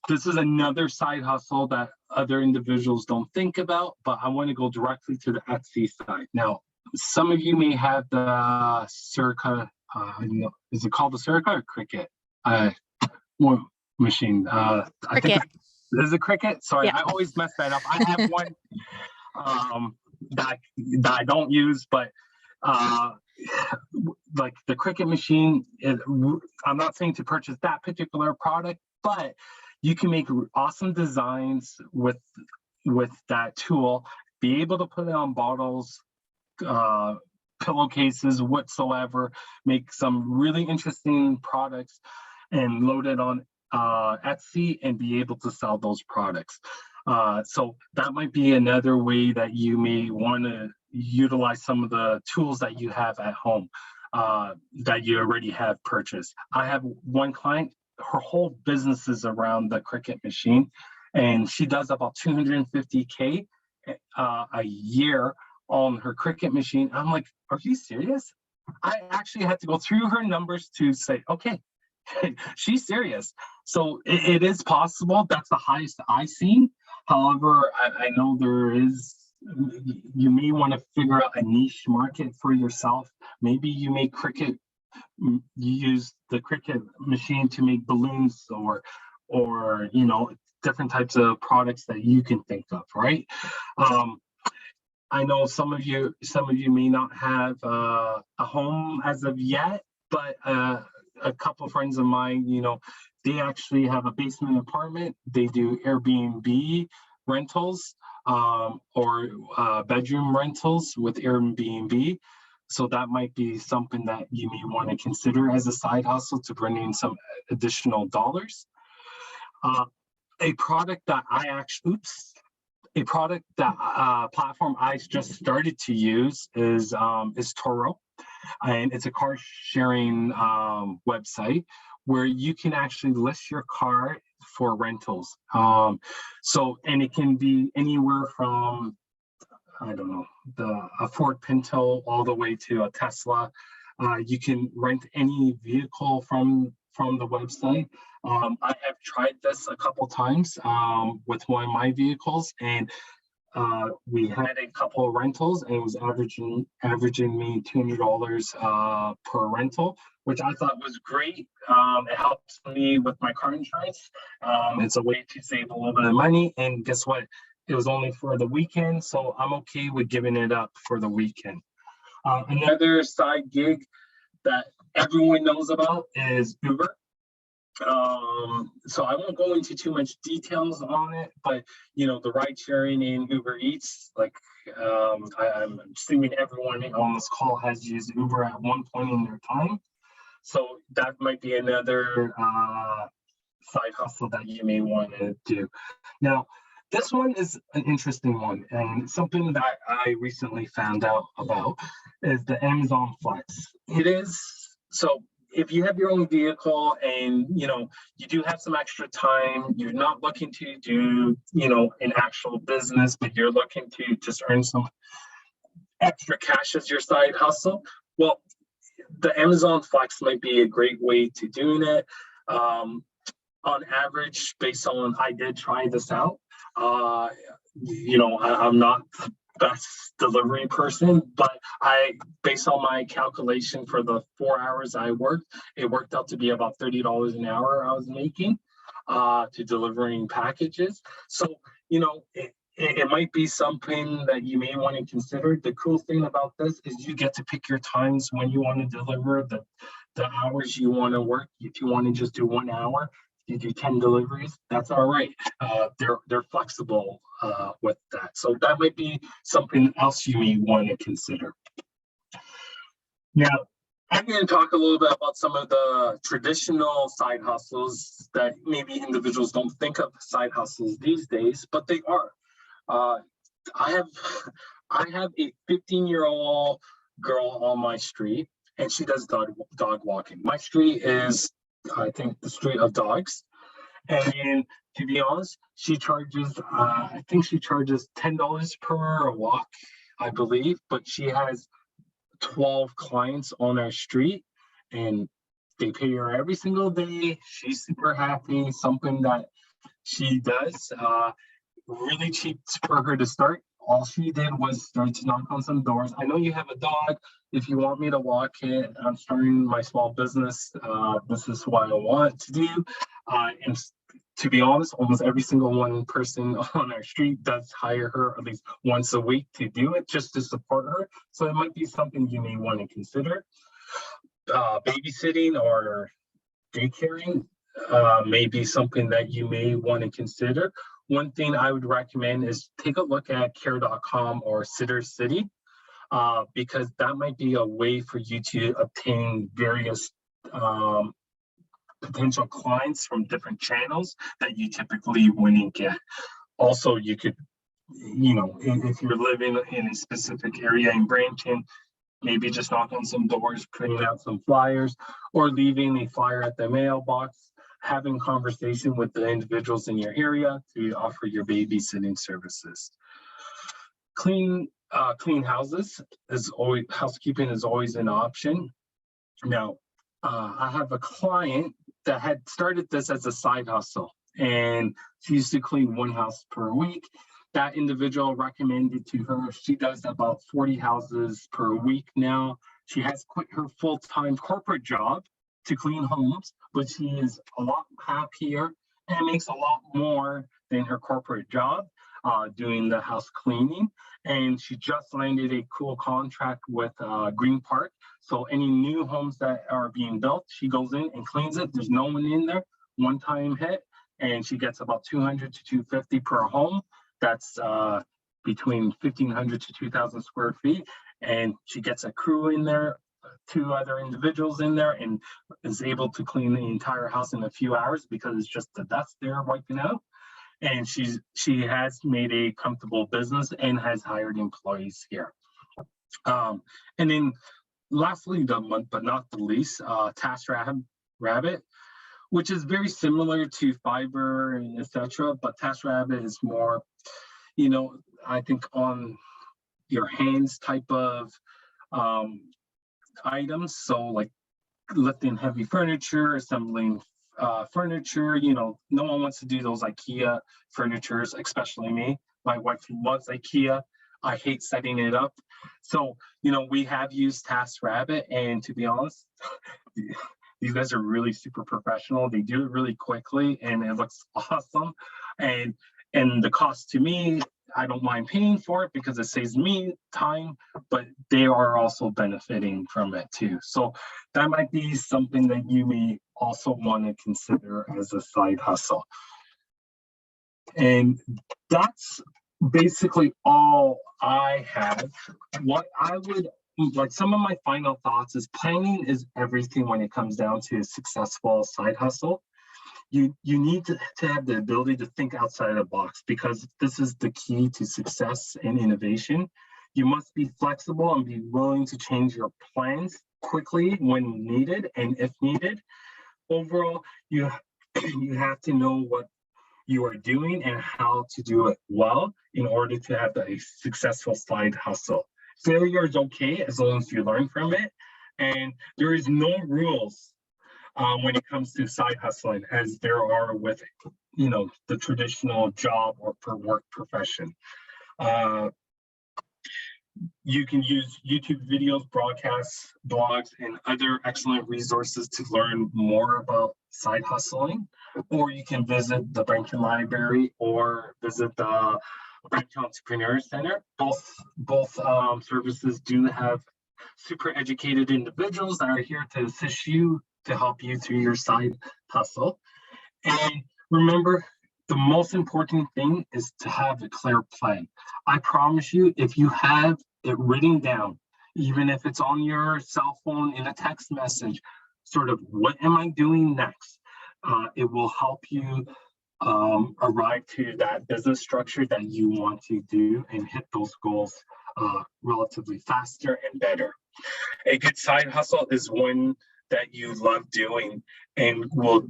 this is another side hustle that other individuals don't think about, but I want to go directly to the Etsy side. Now, some of you may have the Circa, is it called the Circa or Cricut? Machine. I think is it Cricut? Sorry, yeah. I always mess that up. I have one that I don't use, but like the Cricut machine, I'm not saying to purchase that particular product, but you can make awesome designs with that tool, be able to put it on bottles, pillowcases, whatsoever, make some really interesting products and load it on Etsy and be able to sell those products. So that might be another way that you may want to utilize some of the tools that you have at home that you already have purchased. I have one client her whole business is around the Cricut machine, and she does about 250K a year on her Cricut machine. I'm like, are you serious? I actually had to go through her numbers to say, okay, she's serious. So it is possible. That's the highest I've seen. However, I know there is, you may want to figure out a niche market for yourself. Maybe you make Cricut, you use the Cricut machine to make balloons, or you know, different types of products that you can think of, right? I know some of you may not have a home as of yet, but a couple of friends of mine, you know, they actually have a basement apartment. They do Airbnb rentals, or bedroom rentals with Airbnb. So that might be something that you may want to consider as a side hustle to bring in some additional dollars. A product that platform I just started to use is Turo, and it's a car sharing website where you can actually list your car for rentals. And it can be anywhere from, I don't know, a Ford Pinto all the way to a Tesla. You can rent any vehicle from the website. I have tried this a couple times with one of my vehicles, and we had a couple of rentals, and it was averaging me $200 per rental, which I thought was great. It helps me with my car insurance. It's a way to save a little bit of money, and guess what? It was only for the weekend, so I'm okay with giving it up for the weekend. Another side gig that everyone knows about is Uber. So I won't go into too much details on it, but you know, the ride sharing in Uber Eats, like I'm assuming everyone on this call has used Uber at one point in their time. So that might be another side hustle that you may want to do. Now, this one is an interesting one, and something that I recently found out about is the Amazon Flex. It is, so if you have your own vehicle and, you know, you do have some extra time, you're not looking to do, you know, an actual business, but you're looking to just earn some extra cash as your side hustle, well, the Amazon Flex might be a great way to doing it. On average, based on, I did try this out. You know, I'm not the best delivery person, but based on my calculation for the 4 hours I worked, it worked out to be about $30 an hour I was making to delivering packages. So, you know, it might be something that you may want to consider. The cool thing about this is you get to pick your times when you want to deliver, the hours you want to work. If you want to just do 1 hour, you do 10 deliveries, that's all right. They're flexible with that. So that might be something else you may want to consider. Now, I'm going to talk a little bit about some of the traditional side hustles that maybe individuals don't think of side hustles these days, but they are. I have a 15-year-old girl on my street, and she does dog walking. My street is, I think, the street of dogs. And to be honest, she charges, I think she charges $10 per walk, I believe, but she has 12 clients on our street, and they pay her every single day. She's super happy, something that she does. Really cheap for her to start. All she did was start to knock on some doors. I know you have a dog. If you want me to walk it, I'm starting my small business. This is what I want to do. And to be honest, almost every single one person on our street does hire her at least once a week to do it, just to support her. So it might be something you may want to consider. Babysitting or daycaring may be something that you may want to consider. One thing I would recommend is take a look at care.com or Sitter City, because that might be a way for you to obtain various potential clients from different channels that you typically wouldn't get. Also, you could, you know, if you're living in a specific area in Brampton, maybe just knock on some doors, printing out some flyers, or leaving a flyer at the mailbox. having conversation with the individuals in your area to offer your babysitting services. Clean houses is always, housekeeping is always an option. Now, I have a client that had started this as a side hustle, and she used to clean one house per week. That individual recommended to her, she does about 40 houses per week now. She has quit her full-time corporate job to clean homes, but she is a lot happier and makes a lot more than her corporate job doing the house cleaning. And she just landed a cool contract with Green Park. So any new homes that are being built, she goes in and cleans it. There's no one in there, one-time hit, and she gets about 200 to 250 per home. That's between 1,500 to 2,000 square feet. And she gets a crew in there, 2 other individuals in there, and is able to clean the entire house in a few hours because it's just the dust there wiping out. And she has made a comfortable business and has hired employees here. And then lastly, but not the least, TaskRabbit, which is very similar to Fiverr and etc. But TaskRabbit is more, I think on your hands type of items. So like lifting heavy furniture, assembling furniture, no one wants to do those IKEA furnitures, especially me. My wife loves IKEA. I hate setting it up. So, we have used TaskRabbit, and to be honest, these guys are really super professional. They do it really quickly and it looks awesome. And the cost to me, I don't mind paying for it because it saves me time, but they are also benefiting from it too. So that might be something that you may also want to consider as a side hustle. And that's basically all I have. What I would like, some of my final thoughts is planning is everything when it comes down to a successful side hustle. You need to have the ability to think outside the box, because this is the key to success and innovation. You must be flexible and be willing to change your plans quickly when needed and if needed. Overall, you have to know what you are doing and how to do it well in order to have a successful side hustle. Failure is okay as long as you learn from it, and there is no rules when it comes to side hustling as there are with the traditional job or work profession. You can use YouTube videos, broadcasts, blogs, and other excellent resources to learn more about side hustling, or you can visit the Brampton Library or visit the Brampton Entrepreneur Centre. Both services do have super educated individuals that are here to assist you, to help you through your side hustle. And remember, the most important thing is to have a clear plan. I promise you, if you have it written down, even if it's on your cell phone in a text message, sort of what am I doing next? It will help you arrive to that business structure that you want to do and hit those goals relatively faster and better. A good side hustle is one that you love doing and will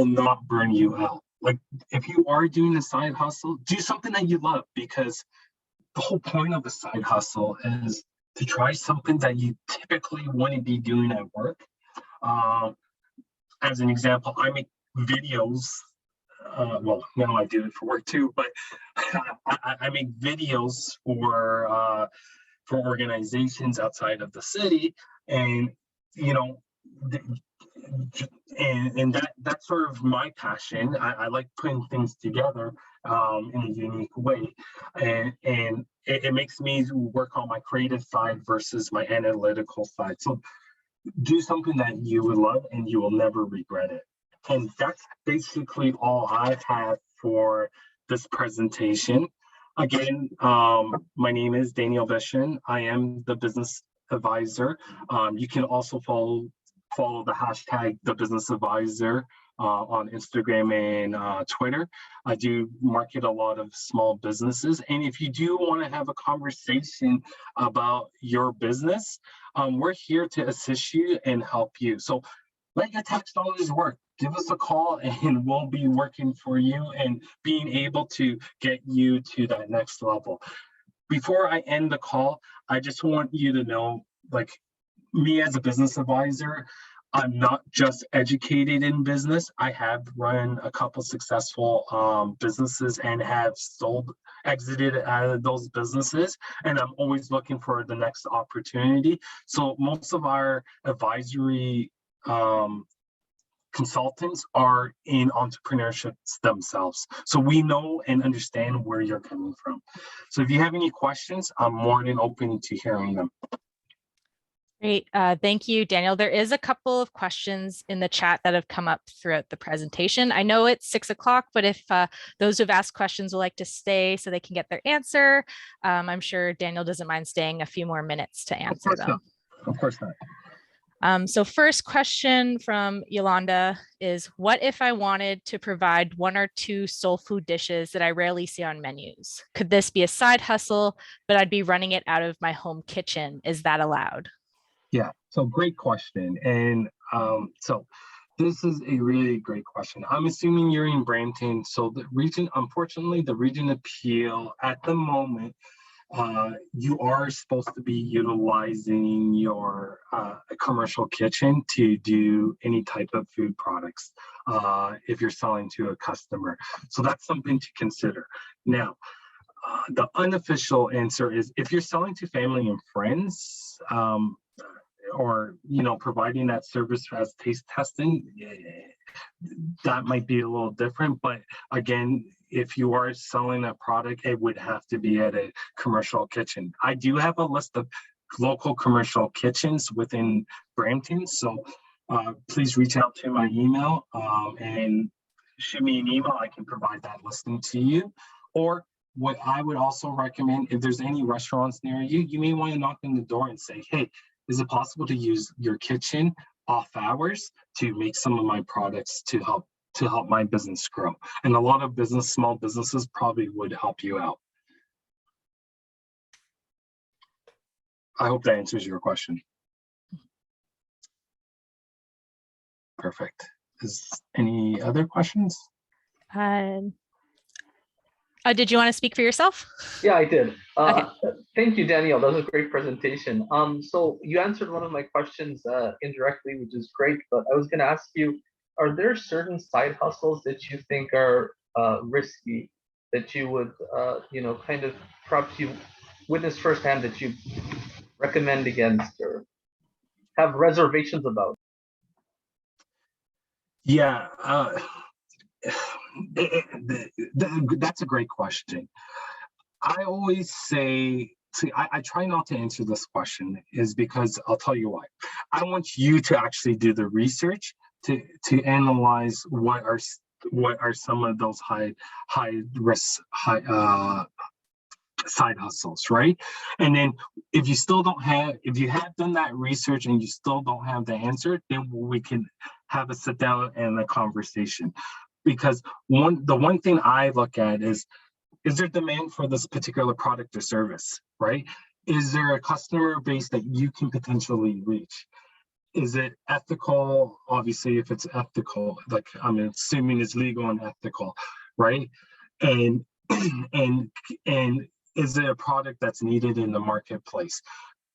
not burn you out. Like, if you are doing a side hustle, do something that you love, because the whole point of a side hustle is to try something that you typically wouldn't be doing at work. As an example, I make videos. Well, now I do it for work too, but I make videos for organizations outside of the city, and and that's sort of my passion. I like putting things together in a unique way, and it makes me work on my creative side versus my analytical side. So do something that you would love and you will never regret it. And that's basically all I have for this presentation. Again, my name is Daniel Vishen. I am the business advisor. You can also follow the hashtag The Business Advisor on Instagram and Twitter. I do market a lot of small businesses. And if you do want to have a conversation about your business, we're here to assist you and help you. So let your tax dollars work. give us a call and we'll be working for you and being able to get you to that next level. Before I end the call, I just want you to know, like, me as a business advisor, I'm not just educated in business. I have run a couple successful businesses and have exited out of those businesses, and I'm always looking for the next opportunity. So most of our advisory consultants are in entrepreneurship themselves. So we know and understand where you're coming from. So if you have any questions, I'm more than open to hearing them.
Great. Thank you, Daniel. There is a couple of questions in the chat that have come up throughout the presentation. I know it's 6 o'clock, but if those who've asked questions would like to stay so they can get their answer, I'm sure Daniel doesn't mind staying a few more minutes to answer them.
Of course not.
So first question from Yolanda is, what if I wanted to provide 1 or 2 soul food dishes that I rarely see on menus? Could this be a side hustle, but I'd be running it out of my home kitchen? Is that allowed?
Yeah, so great question. And so this is a really great question. I'm assuming you're in Brampton. So the region, unfortunately, the region appeal at the moment, you are supposed to be utilizing your commercial kitchen to do any type of food products if you're selling to a customer. So that's something to consider. Now, the unofficial answer is if you're selling to family and friends, or providing that service as taste testing, that might be a little different. But again, if you are selling a product, it would have to be at a commercial kitchen. I do have a list of local commercial kitchens within Brampton, so please reach out to my email and shoot me an email. I can provide that listing to you. Or what I would also recommend, if there's any restaurants near you, you may want to knock on the door and say, hey, is it possible to use your kitchen off hours to make some of my products to help my business grow? And a lot of small businesses probably would help you out. I hope that answers your question. Perfect. Is any other questions?
Did you want to speak for yourself?
Yeah, I did.
Okay.
Thank you, Danielle. That was a great presentation. So you answered one of my questions indirectly, which is great, but I was going to ask you, are there certain side hustles that you think are risky, that you would, kind of perhaps you witness firsthand that you recommend against or have reservations about?
Yeah. That's a great question. I always say, I try not to answer this question is because I'll tell you why. I want you to actually do the research to analyze what are some of those high risk side hustles, right? And then if you have done that research and you still don't have the answer, then we can have a sit down and a conversation. Because the one thing I look at is there demand for this particular product or service, right? Is there a customer base that you can potentially reach? Is it ethical? Obviously, if it's ethical, like I'm assuming it's legal and ethical, right? And is it a product that's needed in the marketplace?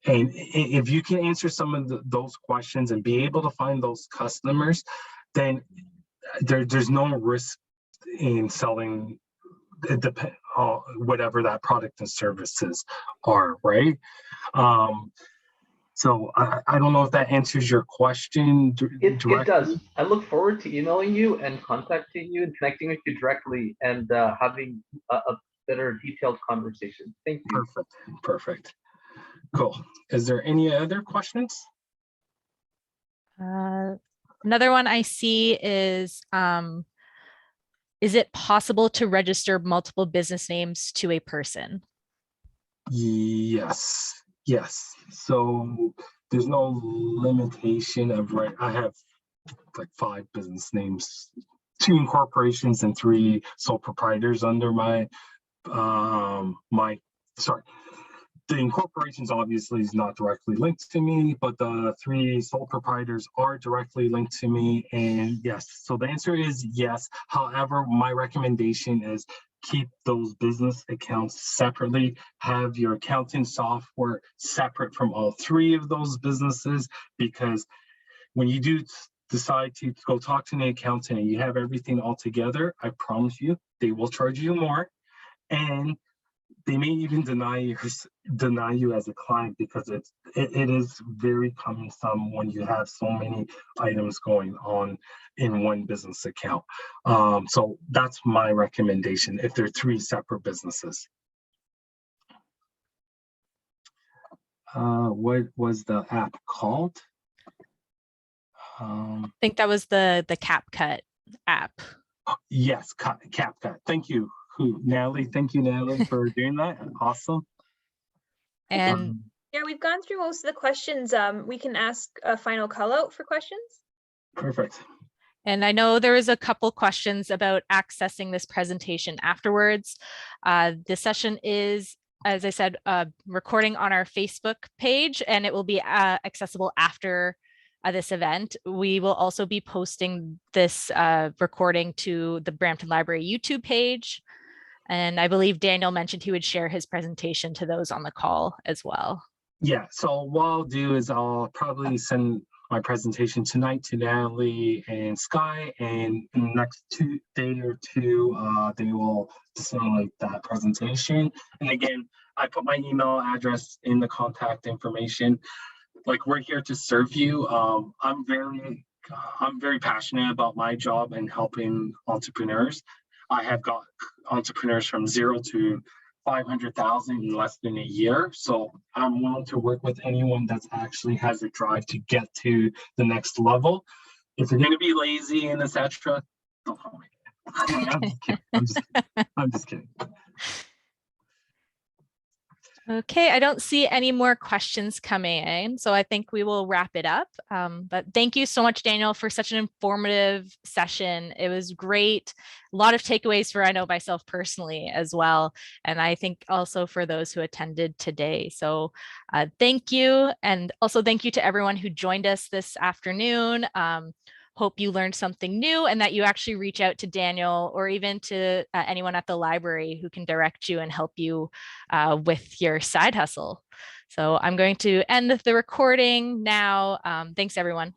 And if you can answer some of those questions and be able to find those customers, then there's no risk in selling whatever that product and services are, right? So I don't know if that answers your question directly.
It does. I look forward to emailing you and contacting you and connecting with you directly and having a better detailed conversation. Thank you.
Perfect. Cool. Is there any other questions?
Another one I see is it possible to register multiple business names to a person?
Yes. So there's no limitation of right. I have like 5 business names, 2 incorporations and 3 sole proprietors under my the incorporations obviously is not directly linked to me, but the 3 sole proprietors are directly linked to me. And yes, so the answer is yes. However, my recommendation is keep those business accounts separately, have your accounting software separate from all 3 of those businesses, because when you do decide to go talk to an accountant and you have everything all together, I promise you, they will charge you more. And they may even deny you as a client, because it is very cumbersome when you have so many items going on in one business account. So that's my recommendation if they're 3 separate businesses. What was the app called?
I think that was the CapCut app.
Yes, CapCut. Thank you. Natalie, thank you, Natalie, for doing that. Awesome.
And
yeah, we've gone through most of the questions. We can ask a final call out for questions.
Perfect.
And I know there was a couple questions about accessing this presentation afterwards. The session is, as I said, recording on our Facebook page, and it will be accessible after this event. We will also be posting this recording to the Brampton Library YouTube page. And I believe Daniel mentioned he would share his presentation to those on the call as well.
Yeah, so what I'll do is I'll probably send my presentation tonight to Natalie and Sky, and in the next day or two, they will disseminate that presentation. And again, I put my email address in the contact information. Like, we're here to serve you. I'm very passionate about my job and helping entrepreneurs. I have got entrepreneurs from 0 to 500,000 in less than a year. So I'm willing to work with anyone that actually has a drive to get to the next level. If you're going to be lazy and etc., don't call me. I'm just kidding.
Okay, I don't see any more questions coming in, so I think we will wrap it up. But thank you so much, Daniel, for such an informative session. It was great. A lot of takeaways for, I know, myself personally as well. And I think also for those who attended today. So thank you. And also thank you to everyone who joined us this afternoon. Hope you learned something new and that you actually reach out to Daniel or even to anyone at the library who can direct you and help you with your side hustle. So I'm going to end the recording now. Thanks, everyone.